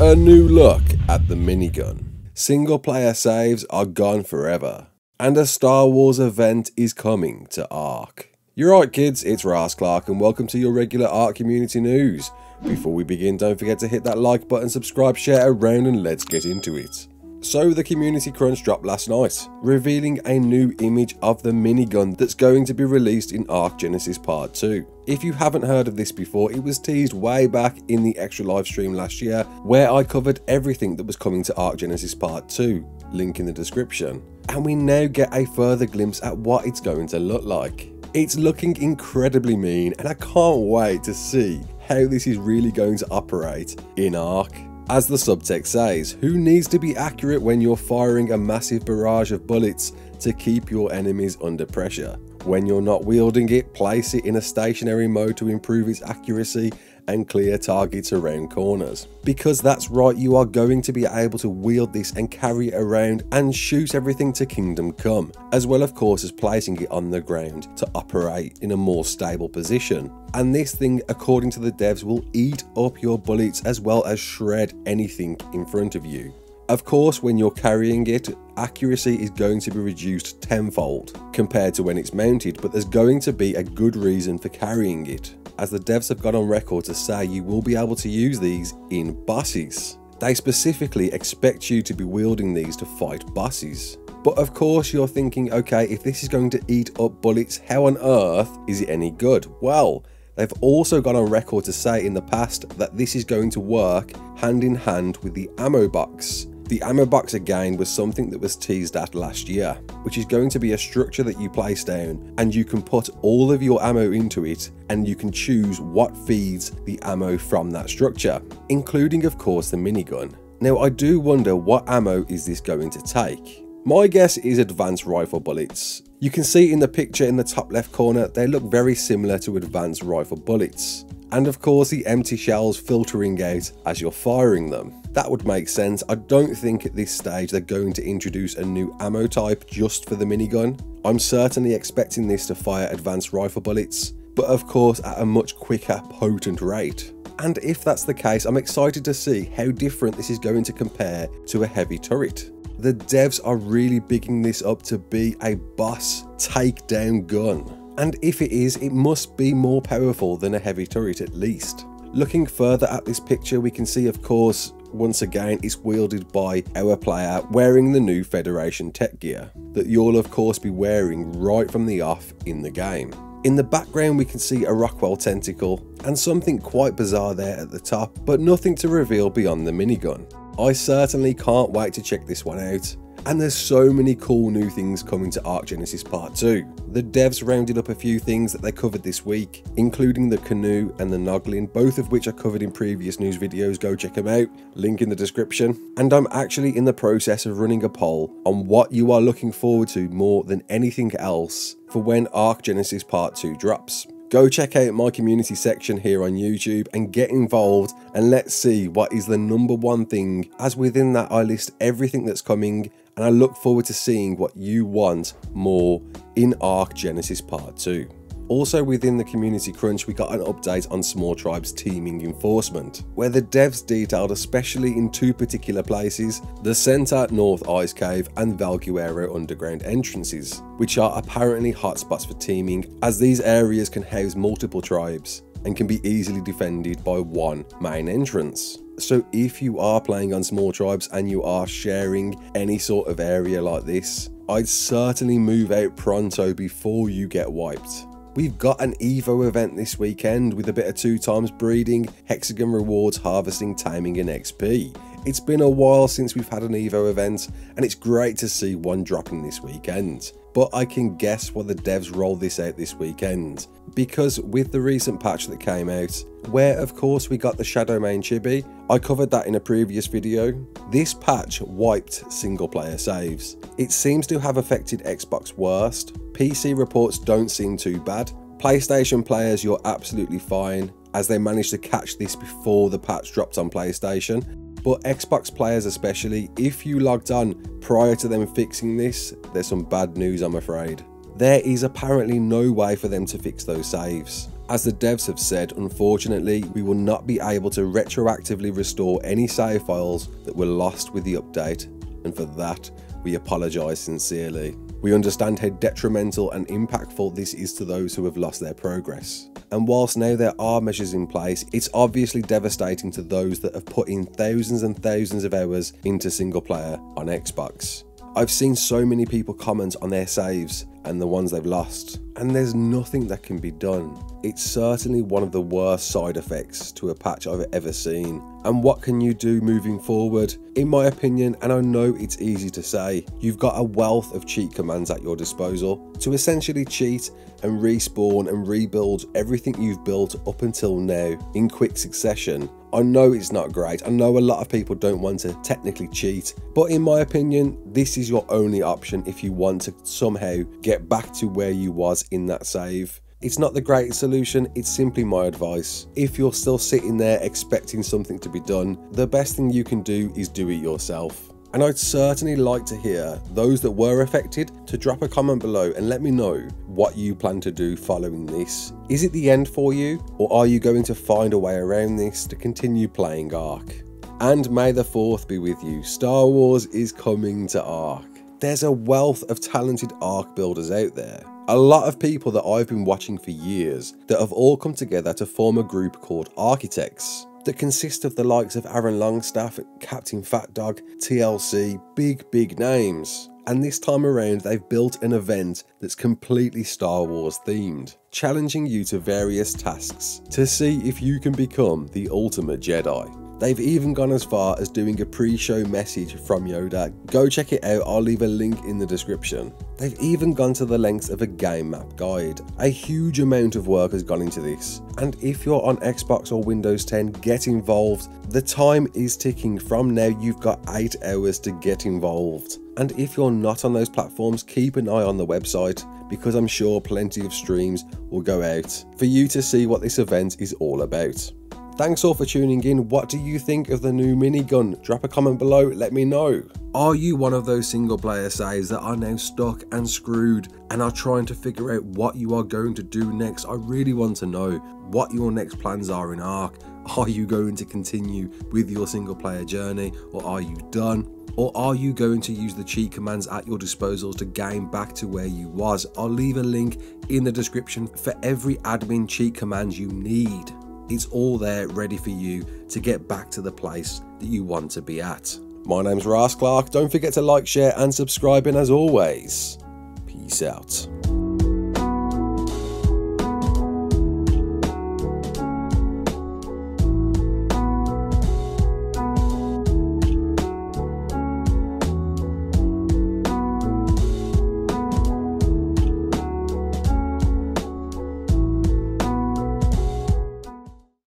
A new look at the minigun. Single player saves are gone forever, and a Star Wars event is coming to ARK. You're right kids, it's Ras Clark and welcome to your regular ARK community news. Before we begin, don't forget to hit that like button, subscribe, share around and let's get into it. So the community crunch dropped last night, revealing a new image of the minigun that's going to be released in ARK Genesis Part 2. If you haven't heard of this before, it was teased way back in the extra live stream last year, where I covered everything that was coming to ARK Genesis Part 2, link in the description. And we now get a further glimpse at what it's going to look like. It's looking incredibly mean and I can't wait to see how this is really going to operate in ARK. As the subtext says, who needs to be accurate when you're firing a massive barrage of bullets to keep your enemies under pressure? When you're not wielding it, place it in a stationary mode to improve its accuracy and clear targets around corners. Because that's right, you are going to be able to wield this and carry it around and shoot everything to Kingdom Come, as well of course as placing it on the ground to operate in a more stable position. And this thing, according to the devs, will eat up your bullets as well as shred anything in front of you. Of course, when you're carrying it, accuracy is going to be reduced tenfold compared to when it's mounted, but there's going to be a good reason for carrying it, as the devs have got on record to say you will be able to use these in bosses. They specifically expect you to be wielding these to fight bosses. But of course you're thinking, okay, if this is going to eat up bullets, how on earth is it any good? Well, they've also got on record to say in the past that this is going to work hand in hand with the ammo box. The ammo box again was something that was teased at last year, which is going to be a structure that you place down and you can put all of your ammo into it and you can choose what feeds the ammo from that structure, including of course the minigun. Now I do wonder what ammo is this going to take? My guess is advanced rifle bullets. You can see in the picture in the top left corner, they look very similar to advanced rifle bullets. And of course the empty shells filtering out as you're firing them. That would make sense. I don't think at this stage they're going to introduce a new ammo type just for the minigun. I'm certainly expecting this to fire advanced rifle bullets, but of course at a much quicker, potent rate. And if that's the case, I'm excited to see how different this is going to compare to a heavy turret. The devs are really bigging this up to be a boss takedown gun. And if it is, it must be more powerful than a heavy turret at least. Looking further at this picture, we can see of course, once again, it's wielded by our player wearing the new Federation tech gear that you'll of course be wearing right from the off in the game. In the background we can see a Rockwell tentacle and something quite bizarre there at the top, but nothing to reveal beyond the minigun. I certainly can't wait to check this one out. And there's so many cool new things coming to ARK Genesis Part 2. The devs rounded up a few things that they covered this week, including the canoe and the noggling, both of which are covered in previous news videos. Go check them out, link in the description. And I'm actually in the process of running a poll on what you are looking forward to more than anything else for when ARK Genesis Part 2 drops. Go check out my community section here on YouTube and get involved, and let's see what is the #1 thing, as within that I list everything that's coming and I look forward to seeing what you want more in ARK Genesis Part 2. Also within the community crunch, we got an update on small tribes teaming enforcement, where the devs detailed especially in two particular places, the Center North Ice Cave and Valguero underground entrances, which are apparently hotspots for teaming, as these areas can house multiple tribes and can be easily defended by one main entrance. So if you are playing on small tribes and you are sharing any sort of area like this, I'd certainly move out pronto before you get wiped. We've got an Evo event this weekend with a bit of 2x breeding, hexagon rewards, harvesting, taming and XP. It's been a while since we've had an Evo event and it's great to see one dropping this weekend. But I can guess why the devs rolled this out this weekend, because with the recent patch that came out, where of course we got the Shadow Main Chibi, I covered that in a previous video, this patch wiped single player saves. It seems to have affected Xbox worst, PC reports don't seem too bad, PlayStation players you're absolutely fine, as they managed to catch this before the patch dropped on PlayStation. But Xbox players especially, if you logged on prior to them fixing this, there's some bad news I'm afraid. There is apparently no way for them to fix those saves. As the devs have said, unfortunately, we will not be able to retroactively restore any save files that were lost with the update, and for that, we apologise sincerely. We understand how detrimental and impactful this is to those who have lost their progress. And whilst now there are measures in place, it's obviously devastating to those that have put in thousands and thousands of hours into single player on Xbox. I've seen so many people comment on their saves and the ones they've lost, and there's nothing that can be done. It's certainly one of the worst side effects to a patch I've ever seen. And what can you do moving forward? In my opinion, and I know it's easy to say, you've got a wealth of cheat commands at your disposal to essentially cheat and respawn and rebuild everything you've built up until now in quick succession. I know it's not great. I know a lot of people don't want to technically cheat, but in my opinion, this is your only option if you want to somehow get back to where you was in that save. It's not the greatest solution, it's simply my advice. If you're still sitting there expecting something to be done, the best thing you can do is do it yourself. And I'd certainly like to hear those that were affected to drop a comment below and let me know what you plan to do following this. Is it the end for you, or are you going to find a way around this to continue playing ARK? And may the 4th be with you. Star Wars is coming to ARK. There's a wealth of talented ARK builders out there. A lot of people that I've been watching for years that have all come together to form a group called Architects that consist of the likes of Aaron Longstaff, Captain Fat Dog, TLC, big names. And this time around they've built an event that's completely Star Wars themed, challenging you to various tasks to see if you can become the ultimate Jedi. They've even gone as far as doing a pre-show message from Yoda. Go check it out, I'll leave a link in the description. They've even gone to the lengths of a game map guide. A huge amount of work has gone into this. And if you're on Xbox or Windows 10, get involved. The time is ticking. From now, you've got 8 hours to get involved. And if you're not on those platforms, keep an eye on the website, because I'm sure plenty of streams will go out for you to see what this event is all about. Thanks all for tuning in. What do you think of the new minigun? Drop a comment below, let me know. Are you one of those single player saves that are now stuck and screwed and are trying to figure out what you are going to do next? I really want to know what your next plans are in ARK. Are you going to continue with your single player journey, or are you done? Or are you going to use the cheat commands at your disposal to gain back to where you was? I'll leave a link in the description for every admin cheat command you need. It's all there ready for you to get back to the place that you want to be at. My name's Ras Clark. Don't forget to like, share and subscribe, and as always, peace out.